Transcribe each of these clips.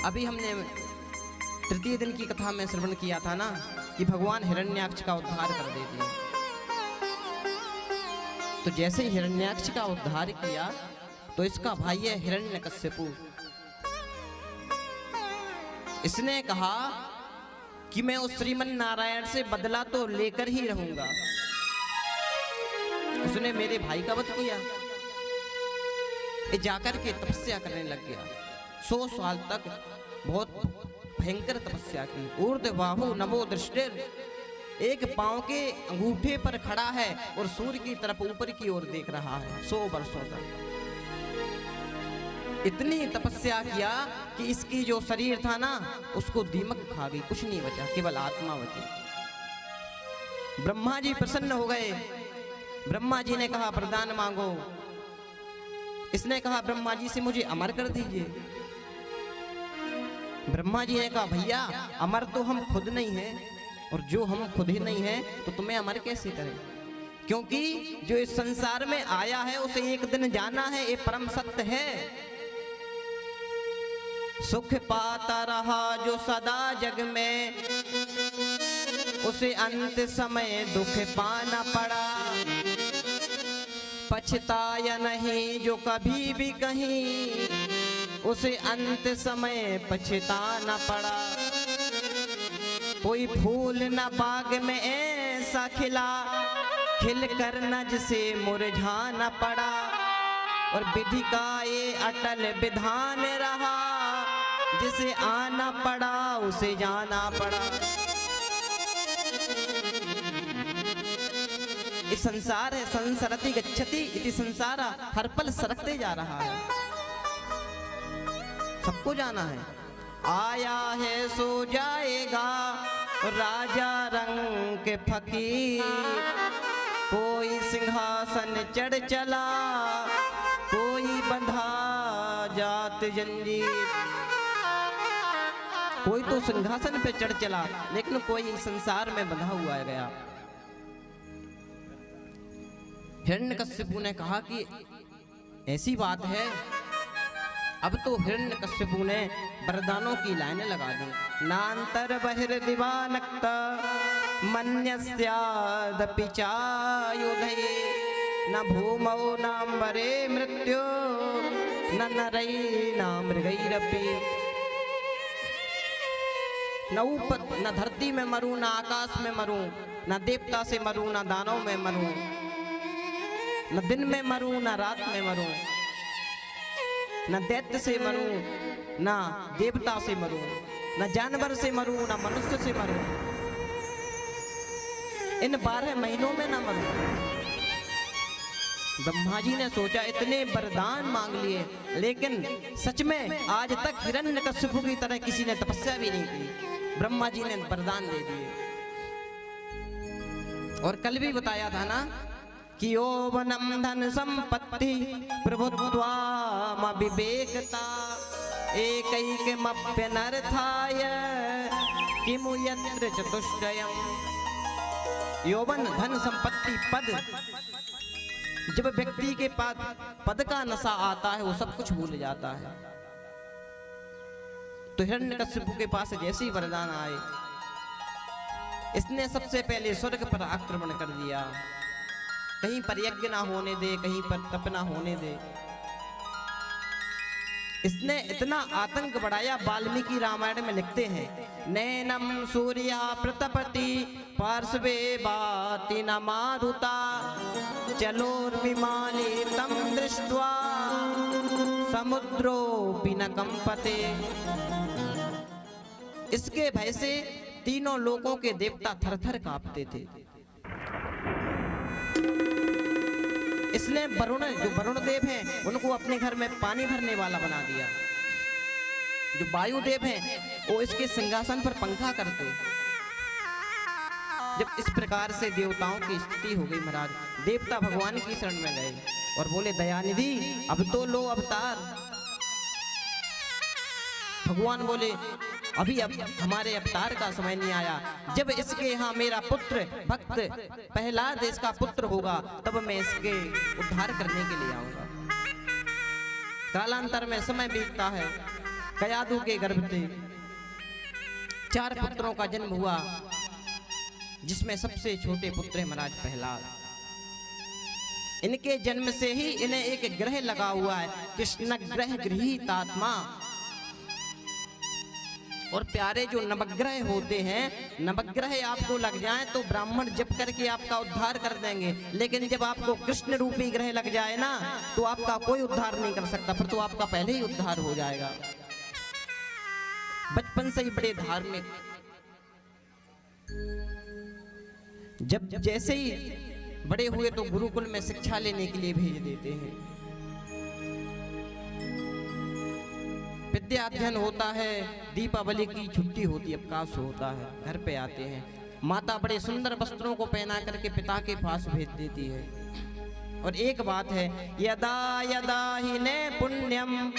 अभी हमने तृतीय दिन की कथा में श्रवण किया था ना कि भगवान हिरण्याक्ष का उद्धार कर देते हैं। तो जैसे ही हिरण्याक्ष का उद्धार किया तो इसका भाई है हिरण्यकश्यपु। इसने कहा कि मैं उस श्रीमन नारायण से बदला तो लेकर ही रहूंगा। उसने मेरे भाई का वध किया, जाकर के तपस्या करने लग गया। 100 साल तक बहुत भयंकर तपस्या की। ऊर्ध्व बाहु नभो दृष्टिर, एक पांव के अंगूठे पर खड़ा है और सूर्य की तरफ ऊपर की ओर देख रहा है 100 वर्षों तक। इतनी तपस्या किया कि इसकी जो शरीर था ना उसको दीमक खा गई, कुछ नहीं बचा, केवल आत्मा बची। ब्रह्मा जी प्रसन्न हो गए। ब्रह्मा जी ने कहा वरदान मांगो। इसने कहा ब्रह्मा जी से मुझे अमर कर दीजिए। ब्रह्मा जी ने कहा भैया अमर तो हम खुद नहीं हैं, और जो हम खुद ही नहीं हैं तो तुम्हें अमर कैसे करें, क्योंकि जो इस संसार में आया है उसे एक दिन जाना है, ये परम सत्य है। सुख पाता रहा जो सदा जग में, उसे अंत समय दुख पाना पड़ा। पछताया नहीं जो कभी भी कहीं, उसे अंत समय पछताना पड़ा। कोई फूल न बाग में ऐसा खिला, खिल कर नज से मुरझाना पड़ा। और विधि का ये अटल विधान रहा, जिसे आना पड़ा उसे जाना पड़ा। इस संसार है संसरति गच्छति इति संसारा, हर पल सरकते जा रहा है, सबको जाना है। आया है सो जाएगा राजा रंग के फकीर, कोई सिंहासन चढ़ चला, कोई बंधा जात जंजीर। कोई तो सिंहासन पे चढ़ चला, लेकिन कोई संसार में बंधा हुआ गया। हिरण्यकश्यपु ने कहा कि ऐसी बात है। अब तो हिरण्यकश्यपु ने वरदानों की लाइनें लगा दी। नांतर बहिर्दिवानक्त मन्यस्यादपि चायुधये, न भूमौ नाम्बरे मृत्यु, न नरै न मृगैरपि। न ऊपर न धरती में मरूं, न आकाश में मरूं, न देवता से मरूं, न दानव में मरूं, न दिन में मरूं, न रात में मरूं, न दैत्य से मरूं, न देवता से मरूं, न जानवर से मरूं, न मनुष्य से मरूं, इन 12 महीनों में न मरूं। ब्रह्मा जी ने सोचा इतने वरदान मांग लिए, लेकिन सच में आज तक हिरण्यकश्यपु की तरह किसी ने तपस्या भी नहीं की। ब्रह्मा जी ने वरदान दे दिए। और कल भी बताया था ना कि यौवनम धन संपत्ति प्रभुत्वाम विवेकता, एकैकमप्यनर्थाय किमु यत्र चतुष्टयम्। यौवन धन संपत्ति पद, जब व्यक्ति के पास पद का नशा आता है वो सब कुछ भूल जाता है। तो हिरण्यकश्यपु के पास जैसे ही वरदान आए, इसने सबसे पहले स्वर्ग पर आक्रमण कर दिया। कहीं पर यज्ञ ना होने दे, कहीं पर तप ना होने दे। इसने इतना आतंक बढ़ाया, वाल्मीकि रामायण में लिखते हैं नैनम सूर्या प्रतपति पार्श्वे बाति न मारुता, चलोर्विमाने तम दृष्ट्वा समुद्रोऽपि न कंपते। इसके भय से तीनों लोकों के देवता थर-थर कांपते थे। इसने वरुण, जो वरुण देव हैं, उनको अपने घर में पानी भरने वाला बना दिया। जो वायुदेव हैं वो इसके सिंहासन पर पंखा करते। जब इस प्रकार से देवताओं की स्थिति हो गई महाराज, देवता भगवान की शरण में गए और बोले दयानिधि अब तो लो अवतार। भगवान बोले अभी अब हमारे अवतार का समय नहीं आया। जब इसके यहाँ मेरा पुत्र भक्त प्रहलाद इसका पुत्र होगा तब मैं इसके उद्धार करने के लिए आऊंगा। कालांतर में समय बीतता है, कयादू के गर्भ से 4 पुत्रों का जन्म हुआ, जिसमें सबसे छोटे पुत्र है महाराज प्रहलाद। इनके जन्म से ही इन्हें एक ग्रह लगा हुआ है, कृष्ण ग्रह गृहीत आत्मा। और प्यारे जो नवग्रह होते हैं, नवग्रह आपको लग जाए तो ब्राह्मण जप करके आपका उद्धार कर देंगे, लेकिन जब आपको कृष्ण रूपी ग्रह लग जाए ना तो आपका कोई उद्धार नहीं कर सकता, फिर तो आपका पहले ही उद्धार हो जाएगा। बचपन से ही बड़े धार्मिक, जब जैसे ही बड़े हुए तो गुरुकुल में शिक्षा लेने के लिए भेज देते हैं। विद्या अध्ययन होता है, दीपावली की छुट्टी होती है, अवकाश होता है, घर पे आते हैं। माता बड़े सुंदर वस्त्रों को पहना करके पिता के पास भेज देती है। और एक बात है, यदा यदा हि ने पुण्यम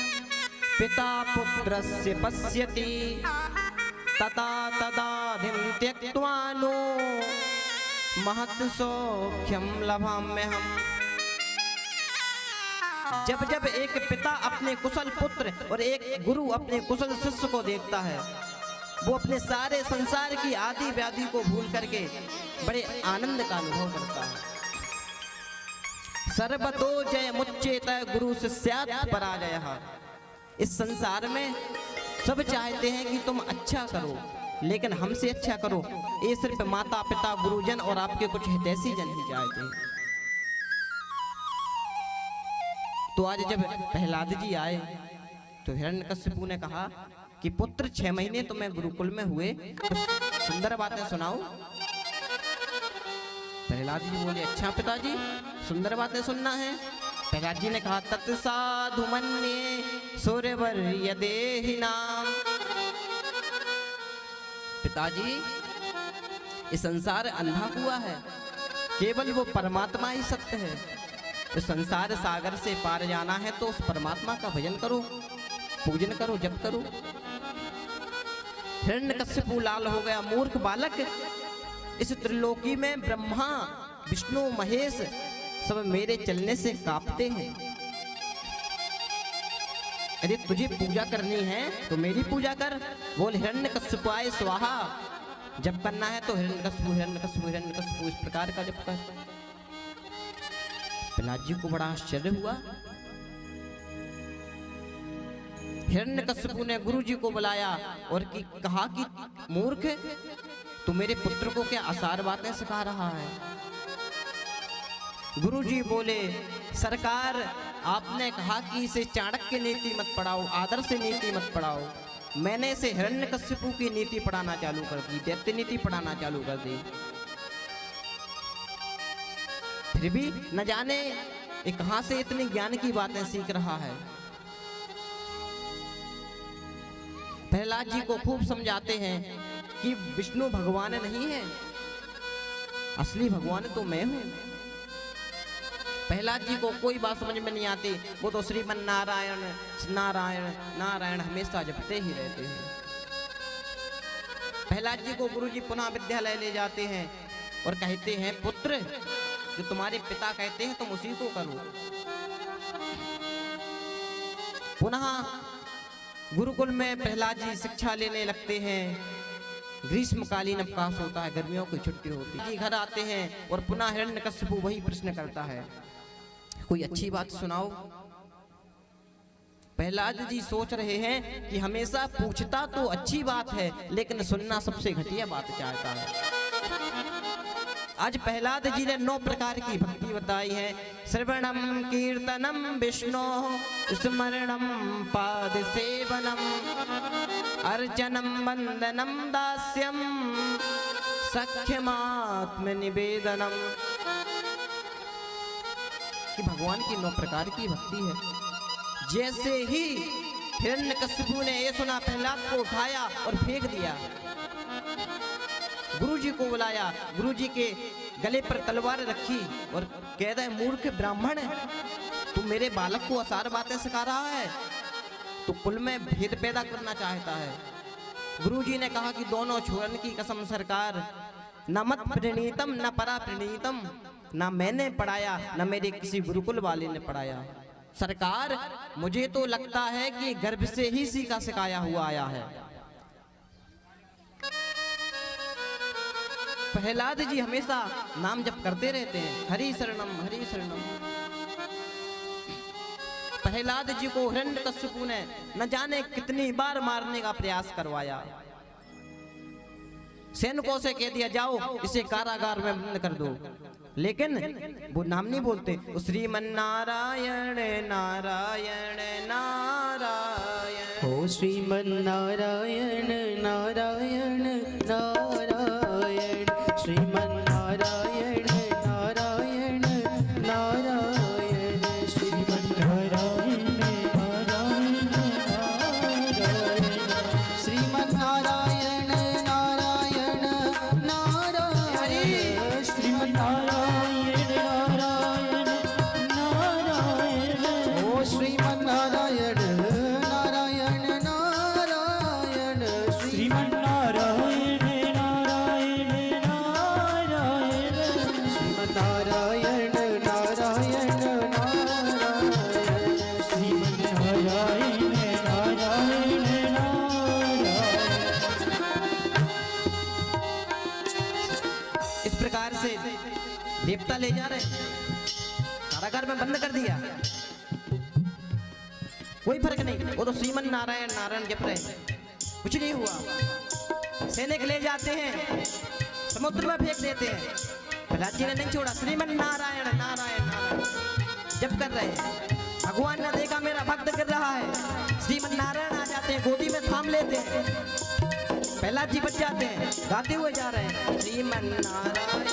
पिता पुत्रस्य पश्यति तदा तदाधिं त्यक्त्वानु महत् सौख्यम लभाम्यहम्। जब जब एक पिता अपने कुशल पुत्र और एक गुरु अपने कुशल शिष्य को देखता है, वो अपने सारे संसार की आदि व्याधि को भूल करके बड़े आनंद का अनुभव करता है। सर्वतो जय मुच्चेत गुरु शिष्यात् पराजयः। इस संसार में सब चाहते हैं कि तुम अच्छा करो, लेकिन हमसे अच्छा करो, ये सिर्फ माता पिता गुरुजन और आपके कुछ हितैषी जन ही चाहते हैं। तो आज जब प्रहलाद जी आए तो हिरण्यकश्यपु ने कहा कि पुत्र 6 महीने तुम्हें गुरुकुल में हुए, कुछ सुंदर बातें सुनाओ। प्रहलाद जी बोले, अच्छा पिताजी, सुंदर बातें सुनना है। प्रहलाद जी ने कहा, तत्साधु मन्ये सूर्यवर्य देहिनाम। पिताजी, ये संसार अंधा हुआ है, केवल वो परमात्मा ही सत्य है। तो संसार सागर से पार जाना है तो उस परमात्मा का भजन करो, पूजन करो, जप करो। हिरण्यकश्यपु लाल हो गया, मूर्ख बालक, इस त्रिलोकी में ब्रह्मा विष्णु महेश सब मेरे चलने से कांपते हैं। यदि तुझे पूजा करनी है तो मेरी पूजा कर। बोल हिरण्यकश्यपाय स्वाहा। जप करना है तो हिरण्यकश्यपु हिरण्यकश्यपु हिरण्यकश्यपु इस प्रकार का जप कर। प्रहलाद जी को बड़ा आश्चर्य हुआ। हिरण्यकश्यपु ने गुरु जी को बुलाया और कहा कि मूर्ख, तू मेरे पुत्र को क्या आसार बातें सिखा रहा है। गुरु जी बोले, सरकार आपने कहा कि इसे चाणक्य नीति मत पढ़ाओ, आदर्श नीति मत पढ़ाओ। मैंने इसे हिरण्यकश्यपु की नीति पढ़ाना चालू कर दी, दैत्य नीति पढ़ाना चालू कर दी। फिर भी न जाने ये कहां से इतनी ज्ञान की बातें सीख रहा है। प्रहलाद जी को खूब समझाते हैं कि विष्णु भगवान नहीं है, असली भगवान तो मैं हूं। प्रहलाद जी को कोई बात समझ में नहीं आती, वो तो श्रीमन नारायण नारायण नारायण हमेशा जपते ही रहते हैं। प्रहलाद जी को गुरु जी पुनः विद्यालय ले जाते हैं और कहते हैं, पुत्र, जो तुम्हारे पिता कहते हैं तुम उसी को करो। पुनः गुरुकुल में प्रहलाद जी शिक्षा लेने लगते हैं। ग्रीष्मकालीन अवकाश होता है, गर्मियों की छुट्टी होती है। घर आते हैं और पुनः हिरण्यकश्यपु वही प्रश्न करता है, कोई अच्छी बात सुनाओ। प्रहलाद जी सोच रहे हैं कि हमेशा पूछता तो अच्छी बात है, लेकिन सुनना सबसे घटिया बात चाहता है। आज प्रहलाद जी ने 9 प्रकार की भक्ति बताई है। श्रवणम कीर्तनम विष्णु स्मरणम पाद सेवनम अर्चनम वंदनम दास्यम सख्यमात्म निवेदनम। कि भगवान की 9 प्रकार की भक्ति है। जैसे ही हिरण्यकश्यपु ने ये सुना, प्रहलाद को उठाया और फेंक दिया। गुरु जी को बुलाया, गुरु जी के गले पर तलवार रखी और कहता है, मूर्ख ब्राह्मण, तू मेरे बालक को आसार बातें सिखा रहा है, तो कुल में भेद पैदा करना चाहता है। गुरु जी ने कहा कि दोनों छोरन की कसम सरकार, न मत प्रणीतम न परा प्रणीतम, ना मैंने पढ़ाया न मेरे किसी गुरुकुल वाले ने पढ़ाया। सरकार मुझे तो लगता है कि गर्भ से ही सीखा सिखाया हुआ आया है। प्रहलाद जी हमेशा नाम जप करते रहते हैं, हरि शरणम हरि शरणम। प्रहलाद जी को हिरण्यकश्यपु ने न जाने कितनी बार मारने का प्रयास करवाया। सैनिकों से कह दिया जाओ इसे कारागार में बंद कर दो, लेकिन वो नाम नहीं बोलते। श्रीमन नारायण नारायण नारायण, ओ श्रीमन नारायण नारायण नारायण, श्रीमन नारायण नारायण नारायण, श्रीमन नारायण नारायण नारायण, श्रीमन नारायण नारायण नारायण, श्रीमन नारायण नारायण नारायण, ओ श्रीमन नारायण नारायण नारायण, श्रीमन नारायण नारायण नारायण, श्रीमन नारायण नारायण नारायण, श्रीमन नारायण नारायण नारायण। इस प्रकार से देवता ले जा रहे हैं, कारागार में बंद कर दिया। कोई फर्क नहीं, वो तो श्रीमन नारायण नारायण जप रहे हैं, कुछ नहीं हुआ। सैनिक ले जाते हैं, समुद्र में फेंक देते हैं। प्रहलाद जी ने नहीं छोड़ा, श्रीमन नारायण नारायण नारायण जप कर रहे हैं। भगवान ने देखा मेरा भक्त गिर रहा है, श्रीमन नारायण आ जाते हैं, गोदी में थाम लेते हैं। प्रहलाद जी बच जाते हैं, गाते हुए जा रहे हैं, श्रीमन नारायण।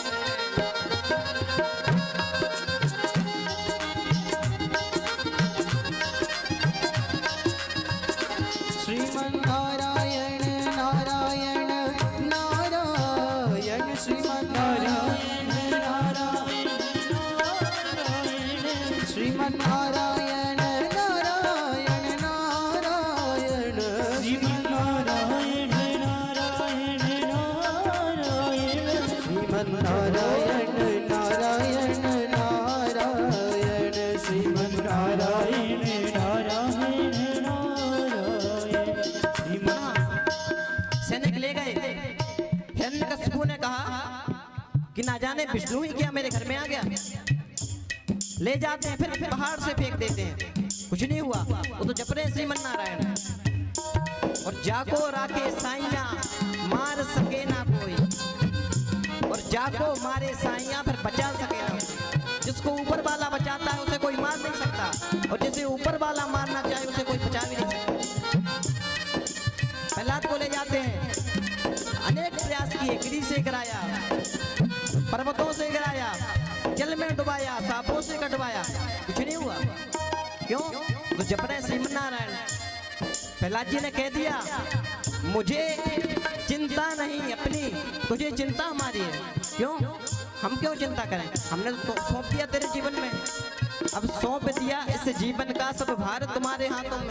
श्रीमन नारायण नारायण नारायण, श्रीमन नारायण नारायण नारायण, श्रीमन नारायण नारायण नारायण, श्रीमन नारायण नारायण नारायण, श्रीमन नारायण नारायण नारायण, श्रीमन नारायण नारायण नारायण। सैनिक ले गए। हिरण्यकश्यपु ने कहा कि ना जाने विष्णु ही क्या मेरे घर में आ गया। ले जाते हैं, फिर पहाड़ से फेंक देते हैं, कुछ नहीं हुआ। वो तो जप रहे हैं श्रीमन नारायण। और जाको राखे साइया मार सके ना कोई, और जाको मारे साइया फिर बचा सके ना कोई। जिसको ऊपर वाला बचाता है उसे कोई मार नहीं सकता, और जिसे ऊपर वाला मारना चाहे उसे कोई बचा भी नहीं सकता। प्रहलाद को ले जाते हैं, अनेक प्रयास किए, गिरी से गिराया, पर्वतों से गिराया, जल में डुबाया, सांपों से कटवाया, कुछ नहीं हुआ। क्यों? तो जप रहे श्रीमन नारायण। प्रहलाद जी ने कह दिया मुझे चिंता नहीं अपनी, तुझे चिंता हमारी है। क्यों? हम क्यों चिंता करें, हमने तो सौंप दिया तेरे जीवन में। अब सौंप दिया, इस जीवन का सब भार तुम्हारे हाथों में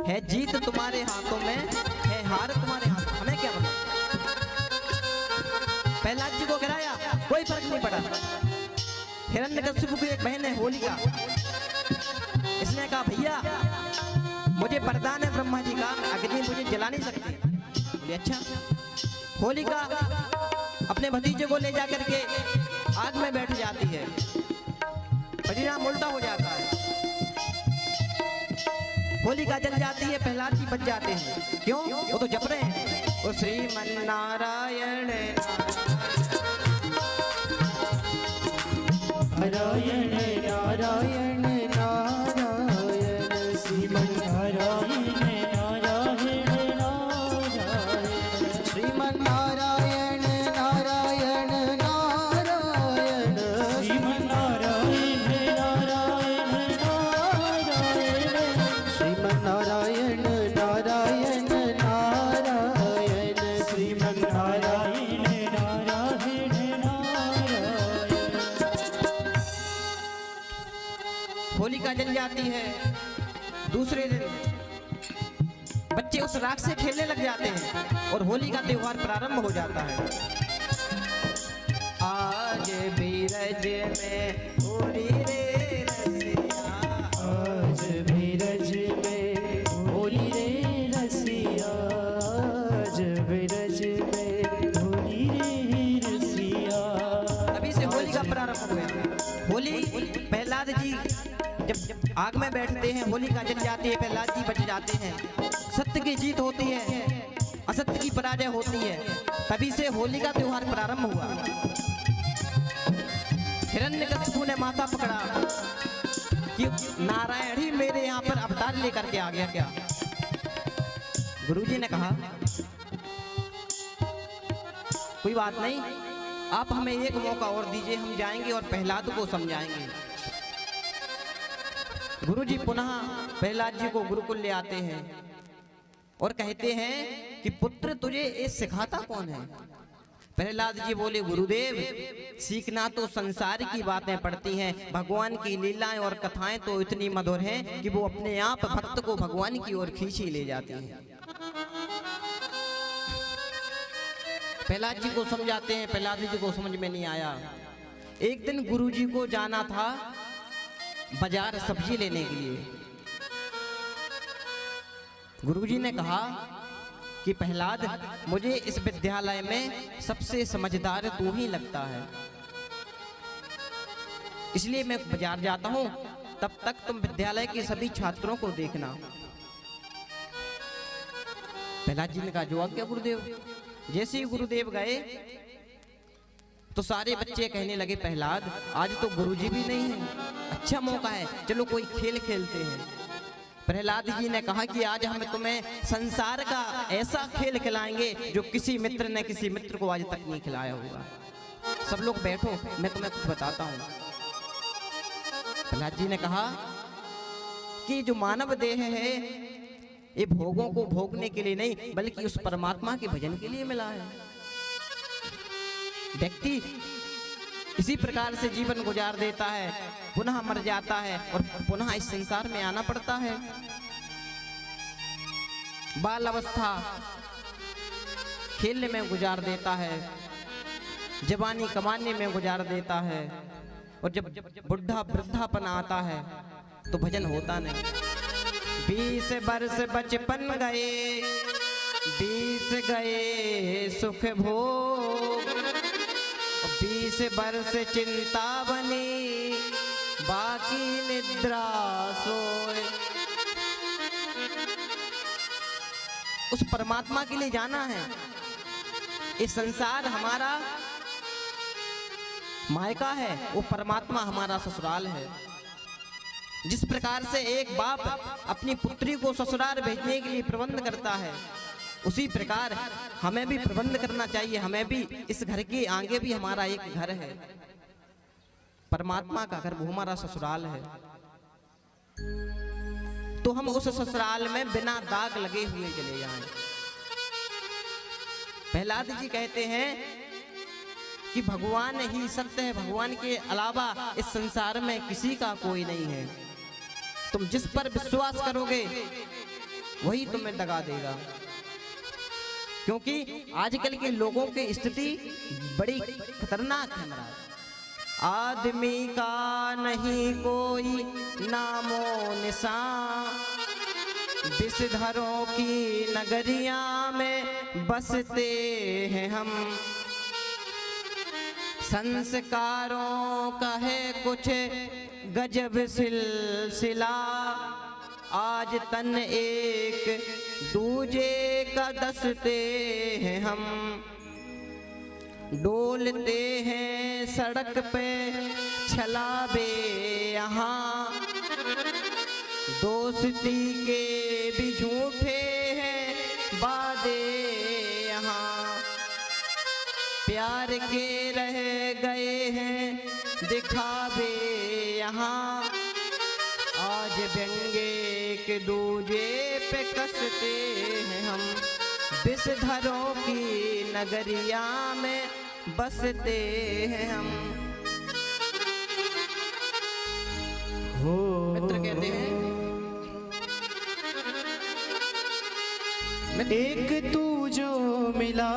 है। जीत तुम्हारे हाथों में है, हार तुम्हारे हाथों में। हमें क्या पता। प्रहलाद जी को गिराया, कोई फर्क नहीं पड़ा। हिरण्यकश्यपु की एक बहन है होलिका, इसने कहा भैया मुझे वरदान है ब्रह्मा जी का, अग्नि मुझे जला नहीं सकती। बोले अच्छा। होलिका अपने भतीजे को ले जाकर के आग में बैठ जाती है, परिणाम उल्टा हो जाता है। होलिका जल जाती है, प्रहलाद जी बच जाते हैं। क्यों? वो तो जप रहे हैं, वो श्रीमन नारायण नारायण नारायण नारायण, श्रीमन नारायण नारायण नारायण, श्रीमन नारायण नारायण नारायण, श्रीमन नारायण नारायण नारायण, श्रीमन नारायण नारायण नारायण, श्रीमन नारायण नारायण नारायण। होलिका जल जाती है। दूसरे दिन बच्चे उस राख से खेलने लग जाते हैं और होली का त्योहार प्रारंभ हो जाता है। आज बीरज में होली रे रसिया, आग में बैठते हैं, होलिका जल जाती है, प्रहलाद जी बच जाते हैं। सत्य की जीत होती है, असत्य की पराजय होती है। तभी से होली का त्योहार प्रारंभ हुआ। हिरण्यकशिपु ने माथा पकड़ा कि नारायण ही मेरे यहाँ पर अवतार लेकर के आ गया क्या? गुरुजी ने कहा कोई बात नहीं, आप हमें एक मौका और दीजिए, हम जाएंगे और प्रहलाद को समझाएंगे। गुरुजी पुनः प्रहलाद जी को गुरुकुल ले आते हैं और कहते हैं कि पुत्र तुझे ये सिखाता कौन है? प्रहलाद जी बोले गुरुदेव, सीखना तो संसार की बातें पड़ती हैं, भगवान की लीलाएं और कथाएं तो इतनी मधुर हैं कि वो अपने आप भक्त को भगवान की ओर खींची ले जाती हैं। प्रहलाद जी को समझाते हैं, प्रहलाद जी को समझ में नहीं आया। एक दिन गुरुजी को जाना था बाजार सब्जी लेने के लिए। गुरुजी ने कहा कि प्रहलाद, मुझे इस विद्यालय में सबसे समझदार तू ही लगता है, इसलिए मैं बाजार जाता हूं, तब तक तुम विद्यालय के सभी छात्रों को देखना। प्रहलाद जी ने कहा जो आज्ञा गुरुदेव। जैसे ही गुरुदेव गए तो सारे बच्चे कहने लगे प्रहलाद, आज तो गुरुजी भी नहीं है, अच्छा मौका है, चलो कोई खेल खेलते हैं। प्रहलाद जी ने कहा कि आज हम तुम्हें संसार का ऐसा खेल खिलाएंगे जो किसी मित्र ने किसी मित्र को आज तक नहीं खिलाया होगा। सब लोग बैठो, मैं तुम्हें कुछ बताता हूं। प्रहलाद जी ने कहा कि जो मानव देह है ये भोगों को भोगने के लिए नहीं बल्कि उस परमात्मा के भजन के लिए मिला है। व्यक्ति इसी प्रकार से जीवन गुजार देता है, पुनः मर जाता है और पुनः इस संसार में आना पड़ता है। बाल अवस्था खेलने में गुजार देता है, जवानी कमाने में गुजार देता है, और जब बुढ़ा वृद्धापन आता है तो भजन होता नहीं। 20 वर्ष बचपन गए, 20 गए सुख भोग, 20 वर्ष चिंता बनी, बाकी निद्रा सोए। उस परमात्मा के लिए जाना है। ये संसार हमारा मायका है, वो परमात्मा हमारा ससुराल है। जिस प्रकार से एक बाप अपनी पुत्री को ससुराल भेजने के लिए प्रबंध करता है, उसी प्रकार हमें भी प्रबंध करना चाहिए। हमें भी इस घर के आगे भी हमारा एक घर है, परमात्मा का घर, वो हमारा ससुराल है। तो हम उस ससुराल में बिना दाग लगे हुए चले जाएं। प्रहलाद जी कहते हैं कि भगवान ही सत्य है, भगवान के अलावा इस संसार में किसी का कोई नहीं है। तुम जिस पर विश्वास करोगे वही तुम्हें दगा देगा, क्योंकि आजकल के लोगों की स्थिति बड़ी खतरनाक है महाराज। आदमी का नहीं कोई नामो निशान, विषधरों की नगरिया में बसते हैं हम। संस्कारों का है कुछ गजब सिलसिला, आज तन एक दूजे का दसते हैं हम। डोलते हैं सड़क पे छलावे यहाँ, दोस्ती के भी झूठे हैं वादे यहाँ। प्यार के रह गए हैं दिखावे यहाँ, आज व्यंगे के दूजे पे कसते हैं हम। विषधरों की नगरिया में बसते हैं हम। हो मित्र कहते हैं एक तू जो मिला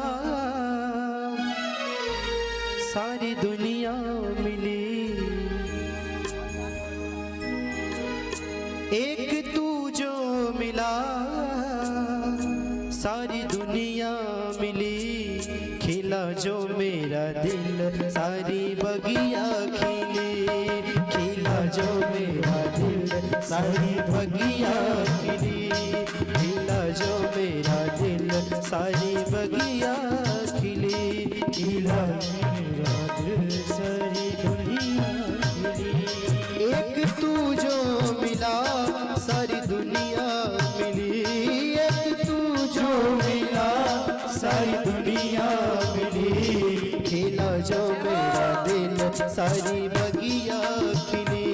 सारी दुनिया मिली, एक तू जो मिला सारी दुनिया मिली। खिला जो मेरा दिल सारी बगिया खिली, खिला जो मेरा दिल सारी बगिया खिली, खिला जो मेरा दिल सारी बगिया खिली, खिला मेरा दिल सारी दुनिया खिली। एक तू जो मिला सारी दुनिया मिली, एक तू जो मिला सारी दुनिया मिली, खिला जो मेरा दिल सारी बगिया खिली,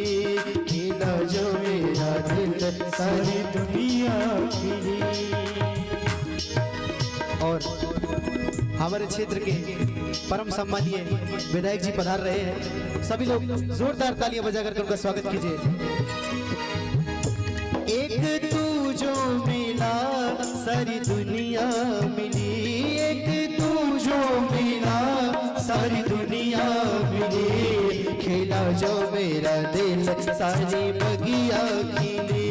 खिला जो मेरा दिल सारी दुनिया खिली। और हमारे क्षेत्र के परम सम्मानीय विधायक जी पधार रहे हैं, सभी लोग जोरदार तालियां बजा करके उनका स्वागत कीजिए। एक तू जो मिला सारी दुनिया मिली, एक तू जो मिला सारी दुनिया मिली, खिला जो मेरा दिल सारी बगिया खिली,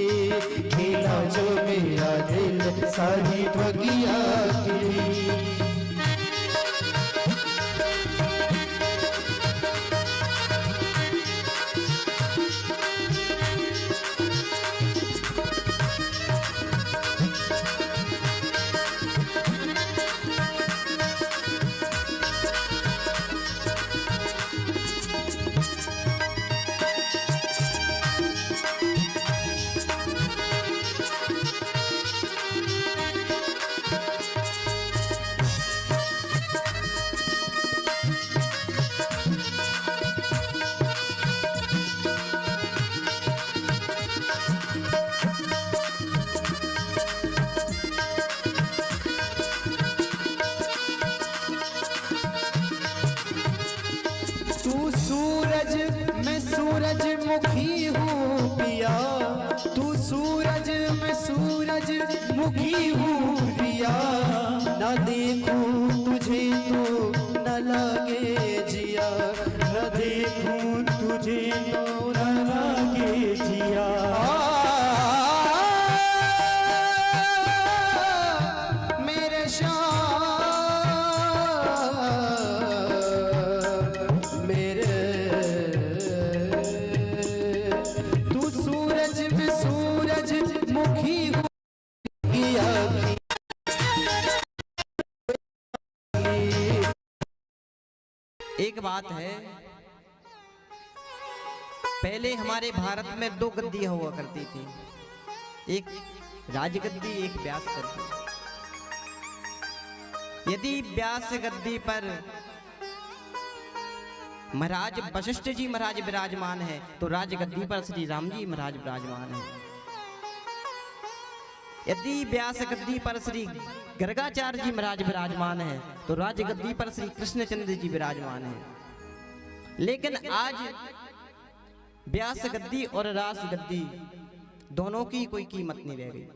खिला जो मेरा दिल सारी बगिया खिली। तू सूरज मैं सूरजमुखी हूँ पिया, तू सूरज मैं सूरजमुखी हूँ पिया, न देखूं तुझे तो न लगे जिया, न देखूं तुझे तो न लगे जिया। मेरे तू सूरज में सूरजमुखी हो गया। एक बात है, पहले हमारे भारत में दो गद्दियां हुआ करती थी, एक राजगद्दी एक व्यास गद्दी। यदि व्यास गद्दी पर महाराज वशिष्ठ जी महाराज विराजमान है तो राजगद्दी पर श्री राम जी महाराज विराजमान है। यदि व्यास गद्दी पर श्री गर्गाचार्य जी महाराज विराजमान है तो राजगद्दी पर श्री कृष्णचंद्र जी विराजमान है। लेकिन आज व्यास गद्दी और रास गद्दी दोनों की कोई कीमत नहीं रह गई,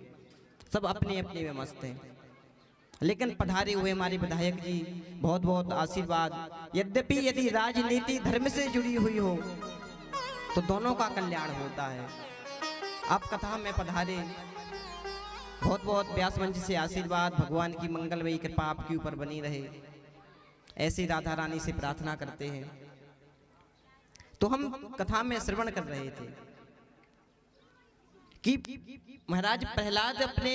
सब अपने अपने में मस्त हैं। लेकिन पधारे हुए हमारे विधायक जी बहुत बहुत आशीर्वाद। यद्यपि यदि राजनीति धर्म से जुड़ी हुई हो तो दोनों का कल्याण होता है। आप कथा में पधारे, बहुत बहुत व्यास मंच से आशीर्वाद, भगवान की मंगलमयी कृपा आपके ऊपर बनी रहे, ऐसी राधा रानी से प्रार्थना करते हैं। तो हम कथा में श्रवण कर रहे थे कि महाराज प्रहलाद अपने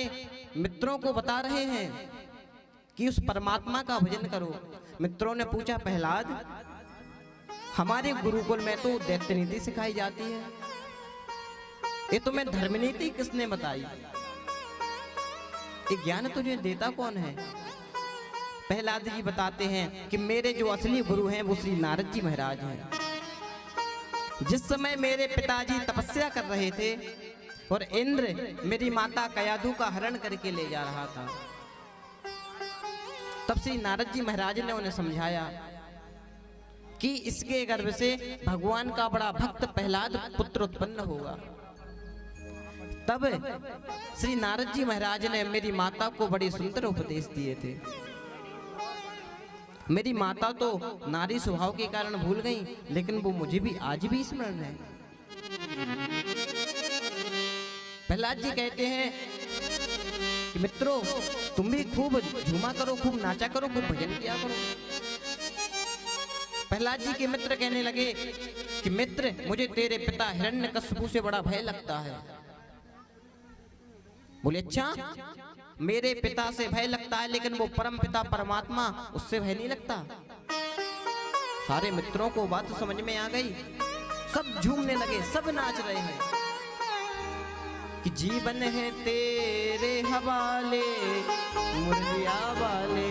मित्रों को बता रहे हैं कि उस परमात्मा का भजन करो। मित्रों ने पूछा, प्रहलाद हमारे गुरुकुल में तो दैत्य नीति सिखाई जाती है, ये तुम्हें धर्म नीति किसने बताई? ये ज्ञान तुझे देता कौन है? प्रहलाद जी बताते हैं कि मेरे जो असली गुरु हैं वो श्री नारद जी महाराज हैं। जिस समय मेरे पिताजी तपस्या कर रहे थे और इंद्र मेरी माता कयाधु का हरण करके ले जा रहा था, तब श्री नारद जी महाराज ने उन्हें समझाया कि इसके गर्भ से भगवान का बड़ा भक्त प्रहलाद पुत्र उत्पन्न होगा। तब श्री नारद जी महाराज ने मेरी माता को बड़े सुंदर उपदेश दिए थे। मेरी माता तो नारी स्वभाव के कारण भूल गई, लेकिन वो मुझे भी आज भी स्मरण है। प्रहलाद जी कहते हैं कि मित्रों तुम भी खूब झूमा करो, खूब नाचा करो, खूब भजन किया करो। प्रहलाद जी के मित्र कहने लगे कि मित्र मुझे तेरे पिता हिरण्यकश्यपु से बड़ा भय लगता है। बोले अच्छा, मेरे पिता से भय लगता है लेकिन वो परम पिता परमात्मा, उससे भय नहीं लगता। सारे मित्रों को बात समझ में आ गई, सब झूमने लगे, सब नाच रहे हैं कि जीवन है तेरे हवाले मुरलिया वाले,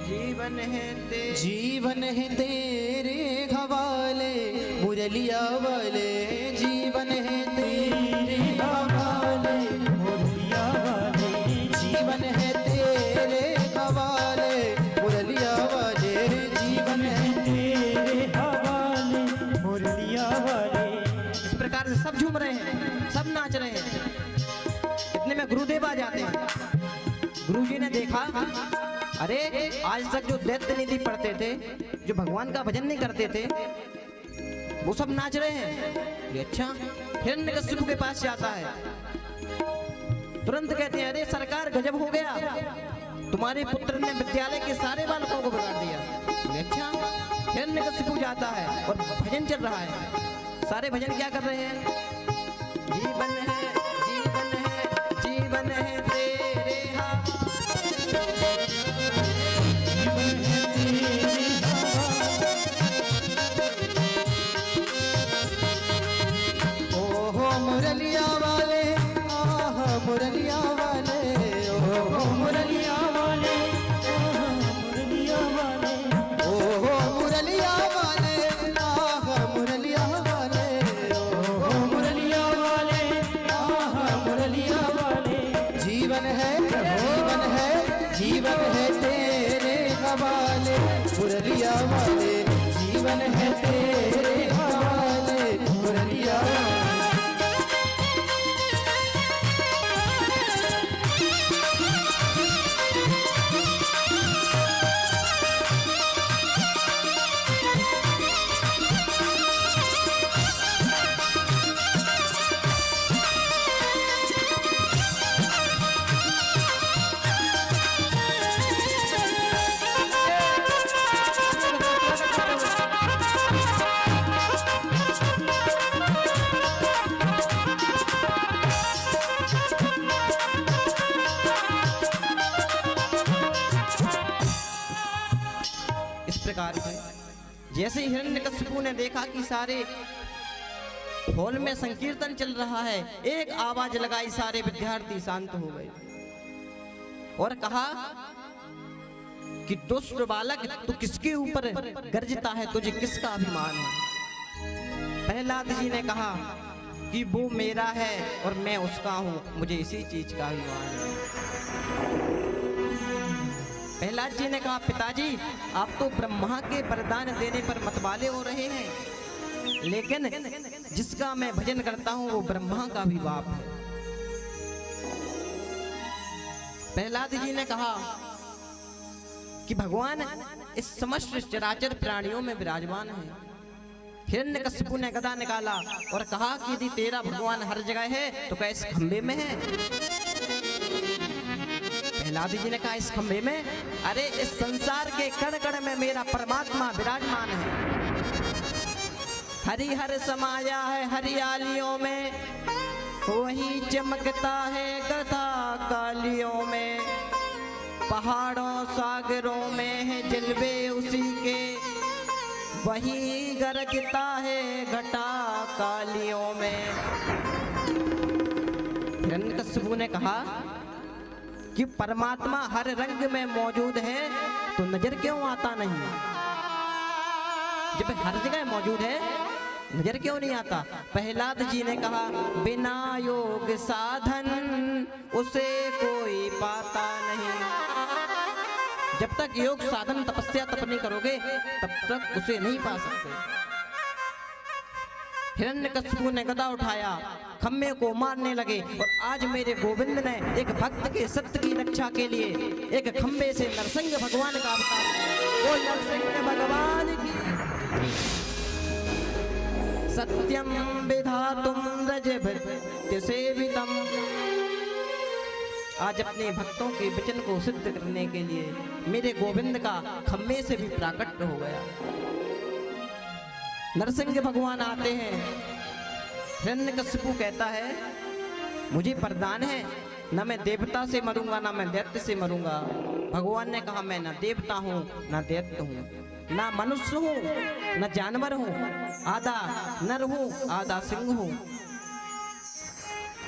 जीवन है तेरे हवाले मुरलिया वाले, जीवन है तेरे हवाले मुरलिया वाले, जीवन है तेरे हवाले मुरलिया वाले, जीवन है तेरे हवाले मुरलिया वाले। इस प्रकार से सब झूम रहे हैं, सब नाच रहे हैं। इतने में गुरुदेव आ जाते हैं। गुरुजी ने देखा, अरे आज तक जो दैत्य निधि पढ़ते थे, जो भगवान का भजन नहीं करते थे, वो सब नाच रहे हैं। ये अच्छा, हिरण्यकशिपु के पास जाता है, तुरंत कहते हैं अरे सरकार गजब हो गया, तुम्हारे पुत्र ने विद्यालय के सारे बालकों को बिगाड़ दिया। ये अच्छा, हिरण्यकशिपु जाता है और भजन चल रहा है। सारे भजन क्या कर रहे हैं? जीवन है, जीवन है, जीवन है तेरे मुरलिया वाले, आह मुरलिया वाले, ओहो मुरलिया वाले, मुरलिया वाले, ओहो मुरलिया वाले, आह मुरलिया वाले, ओहो मुरलिया वाले, आह मुरलिया वाले। जीवन है, जीवन है, जीवन है तेरे हवाले मुरलिया वाले, जीवन है तेरे हवाले मुरलिया वाले। जैसे हिरण्यकशिपु ने देखा कि सारे हॉल में संकीर्तन चल रहा है, एक आवाज लगाई, सारे विद्यार्थी शांत हो गए और कहा कि दुष्ट बालक, तू किसके ऊपर गर्जता है, तुझे किसका अभिमान है? प्रहलाद जी ने कहा कि वो मेरा है और मैं उसका हूं, मुझे इसी चीज का अभिमान है। प्रहलाद जी ने कहा पिताजी, आप तो ब्रह्मा के वरदान देने पर मतवाले हो रहे हैं, लेकिन जिसका मैं भजन करता हूं वो ब्रह्मा का भी बाप है। प्रहलाद जी ने कहा कि भगवान इस समस्त चराचर प्राणियों में विराजमान है। हिरण्यकशिपु ने गदा निकाला और कहा कि यदि तेरा भगवान हर जगह है तो क्या इस खंबे में है? प्रहलाद जी ने कहा इस खंबे में? अरे इस संसार के कण कण में मेरा परमात्मा विराजमान है। हरिहर समाया है हरियालियों में, वही चमकता है गधा कालियों में। पहाड़ों सागरों में है जलवे उसी के, वही गरजता है घटा कालियों में। हिरण्यकशिपु ने कहा कि परमात्मा हर रंग में मौजूद है तो नजर क्यों आता नहीं? जब हर जगह मौजूद है नजर क्यों नहीं आता? प्रहलाद जी ने कहा बिना योग साधन उसे कोई पाता नहीं। जब तक योग साधन तपस्या तप नहीं करोगे तब तक उसे नहीं पा सकते। हिरण्यकशिपु ने गदा उठाया, खम्भे को मारने लगे और आज मेरे गोविंद ने एक भक्त के सत्य की रक्षा के लिए एक खम्भे से नरसिंह भगवान का अवतार लिया। वो नरसिंह भगवान की सत्यम विधातुम रजभृत्य सेवितम। आज अपने भक्तों के वचन को सिद्ध करने के लिए मेरे गोविंद का खम्भे से भी प्राकट्य हो गया। नरसिंह भगवान आते हैं। हिरण्यकशिपु कहता है मुझे वरदान है न मैं देवता से मरूंगा ना मैं दैत्य से मरूंगा। भगवान ने कहा मैं ना देवता हूँ ना दैत्य हूँ, ना मनुष्य हूँ न जानवर हूँ, आधा नर हूँ आधा सिंह हूँ।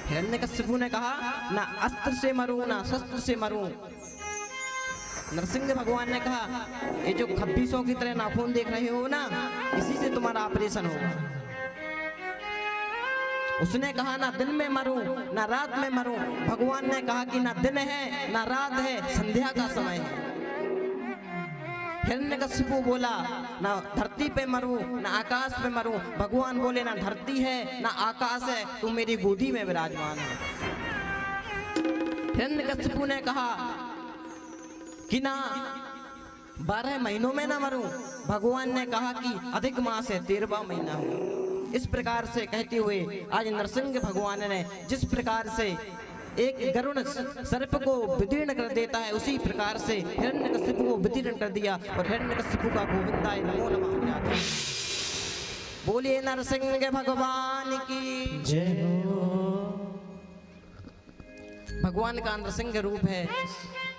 हिरण्यकशिपु ने कहा ना अस्त्र से मरूं ना शस्त्र से मरूं। नरसिंह भगवान ने कहा ये जो खब्बीसों की तरह नाखून देख रहे हो ना, इसी से तुम्हारा ऑपरेशन होगा। उसने कहा ना दिन में मरूं ना रात में मरूं। भगवान ने कहा कि ना दिन है ना रात है, संध्या का समय है। हिरण्यकशिपु बोला ना धरती पे मरूं ना आकाश पे मरूं। भगवान बोले ना धरती है ना आकाश है, तू मेरी गोदी में विराजमान है। हिरण्यकशिपु ने कहा कि ना 12 महीनों में ना मरूं। भगवान ने कहा कि अधिक मास है 13वां महीना हो। इस प्रकार से कहते हुए आज नरसिंह भगवान ने जिस प्रकार से एक गरुड़ सर्प को विदीर्ण कर देता है, उसी प्रकार से हिरण्यकशिपु को विदीर्ण कर दिया और हिरण्यकशिपु का गोविंदाय नमो नमः हो जाता है। बोलिए नरसिंह भगवान की जय हो। भगवान का नरसिंह रूप है,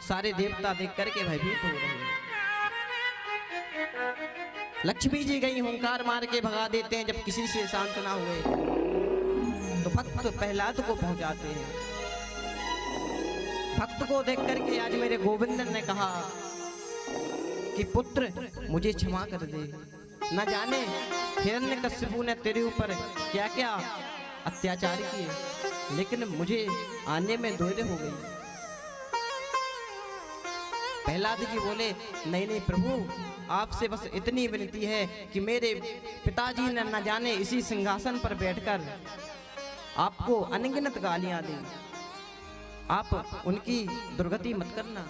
सारे देवता देख करके भयभीत हो रहे हैं। लक्ष्मी जी गई हुंकार मार के भगा देते हैं, जब किसी से शांत ना हुए तो भक्त प्रहलाद को पहुंचाते हैं। भक्त को देख करके आज मेरे गोविंद ने कहा कि पुत्र मुझे क्षमा कर दे। न जाने हिरण्यकशिपु ने तेरे ऊपर क्या क्या अत्याचार किए, लेकिन मुझे आने में देर हो गई। प्रहलाद जी बोले नहीं नहीं प्रभु, आपसे बस इतनी विनती है कि मेरे पिताजी ने न जाने इसी सिंहासन पर बैठकर आपको अनगिनत गालियां दी, आप उनकी दुर्गति मत करना।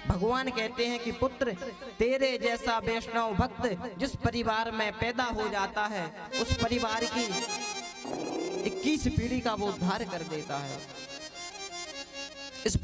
भगवान कहते हैं कि पुत्र तेरे जैसा वैष्णव भक्त जिस परिवार में पैदा हो जाता है, उस परिवार की 21 पीढ़ी का वो उद्धार कर देता है। इस